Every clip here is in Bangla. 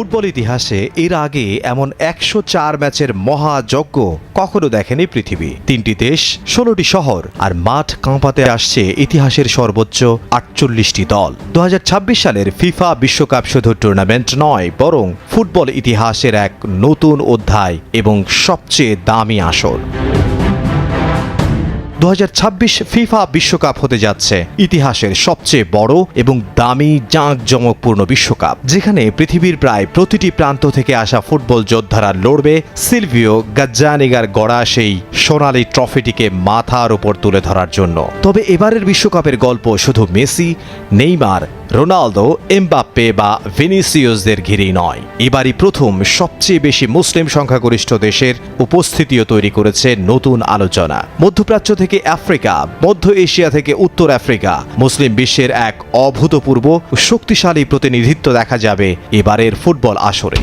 ফুটবল ইতিহাসে এর আগে এমন ১০৪ ম্যাচের মহাযজ্ঞ কখনো দেখেনি পৃথিবী। ৩টি দেশ, ১৬টি শহর, আর মাঠ কাঁপাতে আসছে ইতিহাসের সর্বোচ্চ ৪৮টি দল। ২০২৬ সালের ফিফা বিশ্বকাপ শুধু টুর্নামেন্ট নয়, বরং ফুটবল ইতিহাসের এক নতুন অধ্যায় এবং সবচেয়ে দামি আসর। ২০২৬ ফিফা বিশ্বকাপ হতে যাচ্ছে ইতিহাসের সবচেয়ে বড় এবং দামি জাঁকজমকপূর্ণ বিশ্বকাপ, যেখানে পৃথিবীর প্রায় প্রতিটি প্রান্ত থেকে আসা ফুটবল যোদ্ধারা লড়বে সিলভিও গাজ্জানিগার গড়া সেই সোনালী ট্রফিটিকে মাথার উপর তুলে ধরার জন্য। তবে এবারের বিশ্বকাপের গল্প শুধু মেসি, নেইমার, রোনালদো, এমবাপ্পে বা ভিনিসিয়াসদের ঘিরেই নয়। এবারই প্রথম সবচেয়ে বেশি মুসলিম সংখ্যাগরিষ্ঠ দেশের উপস্থিতিও তৈরি করেছে নতুন আলোচনা। মধ্যপ্রাচ্য থেকে আফ্রিকা, মধ্য এশিয়া থেকে উত্তর আফ্রিকা, মুসলিম বিশ্বের এক অভূতপূর্ব শক্তিশালী প্রতিনিধিত্ব দেখা যাবে এবারের ফুটবল আসরে।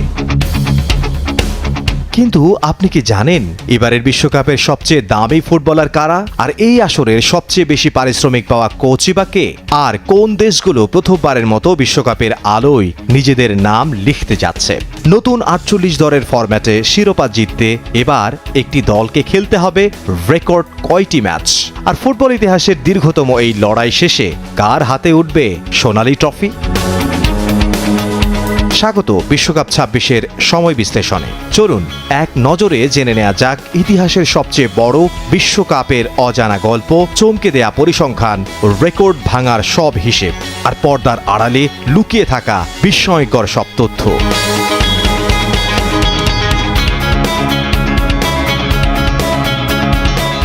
কিন্তু আপনি কি জানেন এবারের বিশ্বকাপের সবচেয়ে দামি ফুটবলার কারা? আর এই আসরের সবচেয়ে বেশি পারিশ্রমিক পাওয়া কোচই বা কে? আর কোন দেশগুলো প্রথমবারের মতো বিশ্বকাপের আলোয় নিজেদের নাম লিখতে যাচ্ছে? নতুন ৪৮ দলের ফরম্যাটে শিরোপা জিততে এবার একটি দলকে খেলতে হবে রেকর্ড কয়টি ম্যাচ? আর ফুটবল ইতিহাসের দীর্ঘতম এই লড়াই শেষে কার হাতে উঠবে সোনালী ট্রফি? স্বাগত বিশ্বকাপ ২৬-এর সময় বিশ্লেষণে। চলুন এক নজরে জেনে নেওয়া যাক ইতিহাসের সবচেয়ে বড় বিশ্বকাপের অজানা গল্প, চমকে দেয়া পরিসংখ্যান, রেকর্ড ভাঙার সব হিসেব, আর পর্দার আড়ালে লুকিয়ে থাকা বিস্ময়কর সব তথ্য।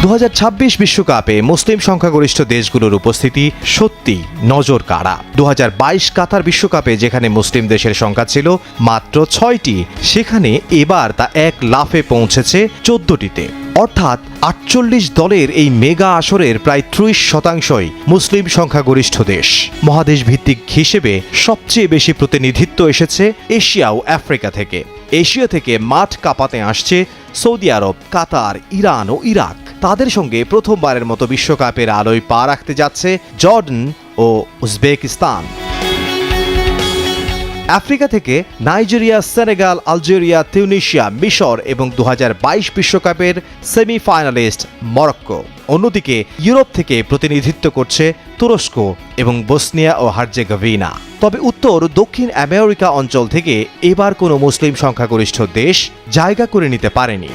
২০২৬ বিশ্বকাপে মুসলিম সংখ্যাগরিষ্ঠ দেশগুলোর উপস্থিতি সত্যি নজর কাড়া। ২০২২ কাতার বিশ্বকাপে যেখানে মুসলিম দেশের সংখ্যা ছিল মাত্র ৬টি, সেখানে এবার তা এক লাফে পৌঁছেছে ১৪টিতে। অর্থাৎ ৪৮ দলের এই মেগা আসরের প্রায় ৩০% মুসলিম সংখ্যাগরিষ্ঠ দেশ। মহাদেশ ভিত্তিক হিসেবে সবচেয়ে বেশি প্রতিনিধিত্ব এসেছে এশিয়া ও আফ্রিকা থেকে। এশিয়া থেকে মাঠ কাঁপাতে আসছে সৌদি আরব, কাতার, ইরান ও ইরাক। তাদের সঙ্গে প্রথমবারের মতো বিশ্বকাপের আলোয় পা রাখতে যাচ্ছে জর্ডান ও উজবেকিস্তান। আফ্রিকা থেকে নাইজেরিয়া, সেনেগাল, আলজেরিয়া, তিউনিসিয়া, মিশর এবং ২০২২ বিশ্বকাপের সেমিফাইনালিস্ট মরক্কো। অন্যদিকে ইউরোপ থেকে প্রতিনিধিত্ব করছে তুরস্ক এবং বসনিয়া ও হার্জেগোভিনা। তবে উত্তর দক্ষিণ আমেরিকা অঞ্চল থেকে এবার কোনো মুসলিম সংখ্যাগরিষ্ঠ দেশ জায়গা করে নিতে পারেনি।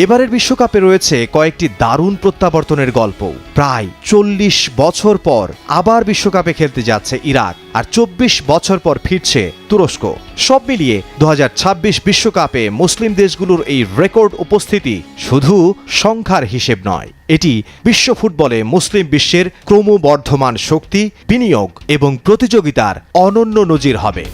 এবারের বিশ্বকাপে রয়েছে কয়েকটি দারুণ প্রত্যাবর্তনের গল্প। প্রায় ৪০ বছর পর আবার বিশ্বকাপে খেলতে যাচ্ছে ইরাক, আর ২৪ বছর পর ফিরছে তুরস্ক। সব মিলিয়ে ২০২৬ বিশ্বকাপে মুসলিম দেশগুলোর এই রেকর্ড উপস্থিতি শুধু সংখ্যার হিসেব নয়, এটি বিশ্ব ফুটবলে মুসলিম বিশ্বের ক্রমবর্ধমান শক্তি, বিনিয়োগ এবং প্রতিযোগিতার অনন্য নজির হবে।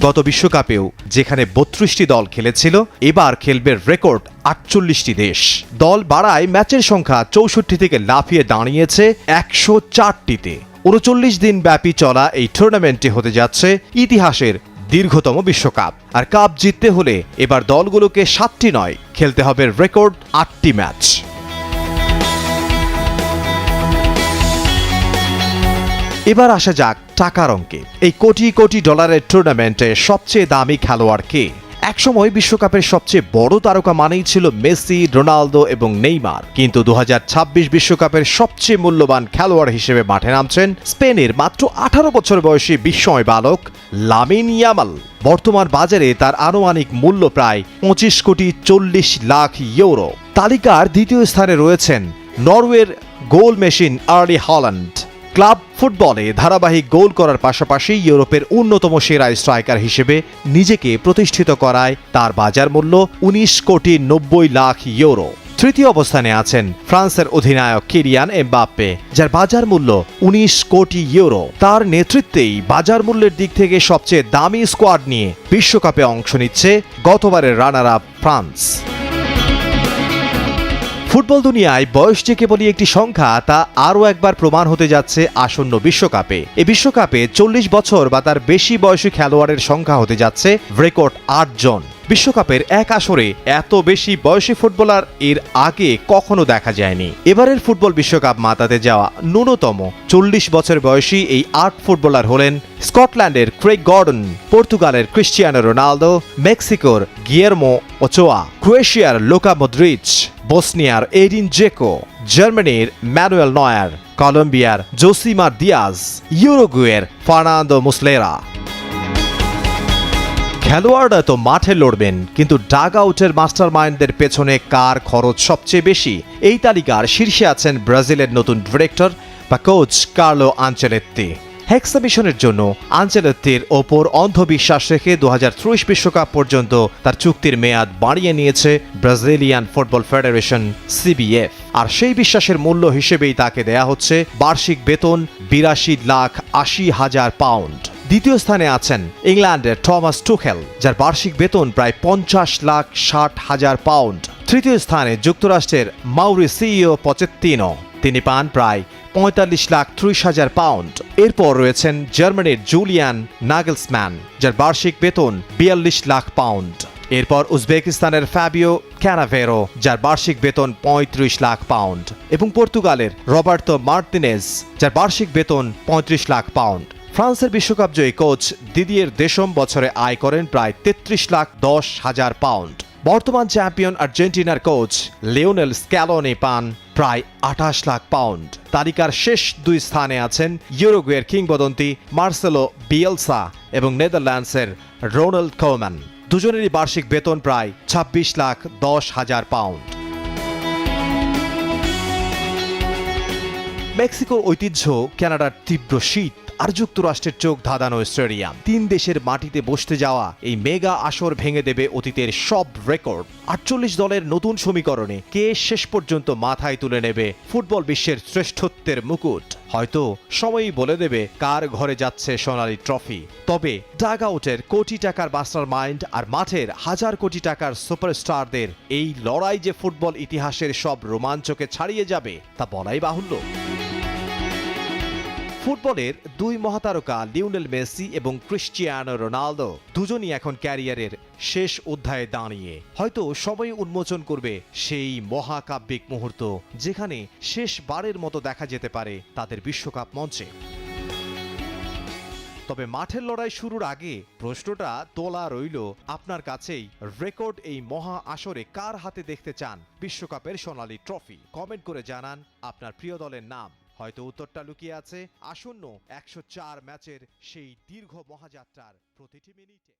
গত বিশ্বকাপেও যেখানে ৩২টি দল খেলেছিল, এবার খেলবে রেকর্ড ৪৮টি দেশ। দল বাড়ায় ম্যাচের সংখ্যা ৬৪ থেকে লাফিয়ে দাঁড়িয়েছে ১০৪টিতে। ৩৯ দিন ব্যাপী চলা এই টুর্নামেন্টটি হতে যাচ্ছে ইতিহাসের দীর্ঘতম বিশ্বকাপ। আর কাপ জিততে হলে এবার দলগুলোকে ৭টি নয়, খেলতে হবে রেকর্ড ৮টি ম্যাচ। এবার আসা যাক টাকার অঙ্কে। এই কোটি কোটি ডলারের টুর্নামেন্টে সবচেয়ে দামি খেলোয়াড় কে? একসময় বিশ্বকাপের সবচেয়ে বড় তারকা মানেই ছিল মেসি, রোনালদো এবং নেইমার। কিন্তু ২০২৬ বিশ্বকাপের সবচেয়ে মূল্যবান খেলোয়াড় হিসেবে মাঠে নামছেন স্পেনের মাত্র ১৮ বছর বয়সী বিস্ময় বালক লামিন ইয়ামাল। বর্তমান বাজারে তার আনুমানিক মূল্য প্রায় ২৫,৪০,০০,০০০ ইউরো। তালিকার দ্বিতীয় স্থানে রয়েছেন নরওয়ের গোল মেশিন আর্লি হল্যান্ড। ক্লাব ফুটবলে ধারাবাহিক গোল করার পাশাপাশি ইউরোপের অন্যতম সেরা স্ট্রাইকার হিসেবে নিজেকে প্রতিষ্ঠিত করায় তার বাজার মূল্য ১৯,৯০,০০,০০০ ইউরো। তৃতীয় অবস্থানে আছেন ফ্রান্সের অধিনায়ক কিলিয়ান এমবাপ্পে, যার বাজার মূল্য ১৯ কোটি ইউরো। তার নেতৃত্বেই বাজার মূল্যের দিক থেকে সবচেয়ে দামি স্কোয়াড নিয়ে বিশ্বকাপে অংশ নিচ্ছে গতবারের রানার আপ ফ্রান্স। ফুটবল দুনিয়ায় বয়স যে কেবলই একটি সংখ্যা, তা আরও একবার প্রমাণ হতে যাচ্ছে আসন্ন বিশ্বকাপে। এই বিশ্বকাপে ৪০ বছর বা তার বেশি বয়সী খেলোয়াড়ের সংখ্যা হতে যাচ্ছে রেকর্ড ৮ জন। বিশ্বকাপের এক আসরে এত বেশি বয়সী ফুটবলার এর আগে কখনো দেখা যায়নি। এবারের ফুটবল বিশ্বকাপ মাতাতে যাওয়া ন্যূনতম 40 বছর বয়সী এই 8 ফুটবলার হলেন স্কটল্যান্ডের ক্রেগ গর্ডন, পর্তুগালের ক্রিস্টিয়ানো রোনালদো, মেক্সিকোর গিয়েরমো ওচোয়া, ক্রোয়েশিয়ার লুকা মদ্রিচ, বসনিয়ার এডিন জেকো, জার্মানির ম্যানুয়েল নয়ার, কলম্বিয়ার জোসিমার দিয়াজ, ইউরুগুয়ের ফার্নান্দো মুসলেরা। খেলোয়াড়রা তো মাঠে লড়বেন, কিন্তু ডাগ আউটের মাস্টার মাইন্ডদের পেছনে কার খরচ সবচেয়ে বেশি? এই তালিকার শীর্ষে আছেন ব্রাজিলের নতুন ডিরেক্টর বা কোচ কার্লো আনচেলত্তি। হেক্সা মিশনের জন্য আনচেলত্তির ওপর অন্ধবিশ্বাস রেখে 2030 বিশ্বকাপ পর্যন্ত তার চুক্তির মেয়াদ বাড়িয়ে নিয়েছে ব্রাজিলিয়ান ফুটবল ফেডারেশন সিবিএফ। আর সেই বিশ্বাসের মূল্য হিসেবেই তাকে দেয়া হচ্ছে বার্ষিক বেতন 82,80,000 পাউন্ড। দ্বিতীয় স্থানে আছেন ইংল্যান্ডের টমাস টুখেল, যার বার্ষিক বেতন প্রায় 50,60,000 পাউন্ড। তৃতীয় স্থানে যুক্তরাষ্ট্রের মাউরিসিও পচেত্তিনো, তিনি পান প্রায় 45,30,000 পাউন্ড। এরপর রয়েছেন জার্মানির জুলিয়ান নাগেলসম্যান, যার বার্ষিক বেতন 42 লাখ পাউন্ড। এরপর উজবেকিস্তানের ফ্যাবিও ক্যানাভেরো, যার বার্ষিক বেতন 35 লাখ পাউন্ড, এবং পর্তুগালের রবার্তো মার্তিনেজ, যার বার্ষিক বেতন 35 লাখ পাউন্ড। ফ্রান্সের বিশ্বকাপ জয়ী কোচ দিদিয়ের দেশম বছরে আয় করেন প্রায় 33,10,000 পাউন্ড। বর্তমান চ্যাম্পিয়ন আর্জেন্টিনার কোচ লিওনেল স্ক্যালোনি পান প্রায় 28 লাখ পাউন্ড। তালিকার শেষ দুই স্থানে আছেন ইউরুগুয়ের কিংবদন্তি মার্সেলো বিয়েলসা এবং নেদারল্যান্ডসের রোনাল্ড কোমান। দুজনেরই বার্ষিক বেতন প্রায় 26,10,000 পাউন্ড। মেক্সিকোর ঐতিহ্য কানাডার তীব্র শীত আর যুক্তরাষ্ট্রের চোখ ধাঁধানো স্টেডিয়াম, 3 দেশের মাটিতে বসতে যাওয়া এই মেগা আসর ভেঙে দেবে অতীতের সব রেকর্ড। 48 দলের নতুন সমীকরণে কে শেষ পর্যন্ত মাথায় তুলে নেবে ফুটবল বিশ্বের শ্রেষ্ঠত্বের মুকুট? হয়তো সময়ই বলে দেবে কার ঘরে যাচ্ছে সোনালী ট্রফি। তবে ডাগ আউটের কোটি টাকার মাস্টার মাইন্ড আর মাঠের হাজার কোটি টাকার সুপারস্টারদের এই লড়াই যে ফুটবল ইতিহাসের সব রোমাঞ্চকে ছাড়িয়ে যাবে তা বলাই বাহুল্য। ফুটবলের দুই মহাতারকা লিওনেল মেসি এবং ক্রিস্টিয়ানো রোনালদো দুজনই এখন ক্যারিয়ারের শেষ অধ্যায়ে দাঁড়িয়ে। হয়তো সময় উন্মোচন করবে সেই মহাকাব্যিক মুহূর্ত যেখানে শেষবারের মতো দেখা যেতে পারে তাদের বিশ্বকাপ মঞ্চে। তবে মাঠের লড়াই শুরুর আগে প্রশ্নটা তোলা রইল আপনার কাছেই, রেকর্ড এই মহা আসরে কার হাতে দেখতে চান বিশ্বকাপের সোনালী ট্রফি? কমেন্ট করে জানান আপনার প্রিয় দলের নাম। হয়তো উত্তরটা লুকিয়ে আছে আসন্ন 104 ম্যাচের সেই দীর্ঘ মহাযাত্রার প্রতিটি মিনিটে।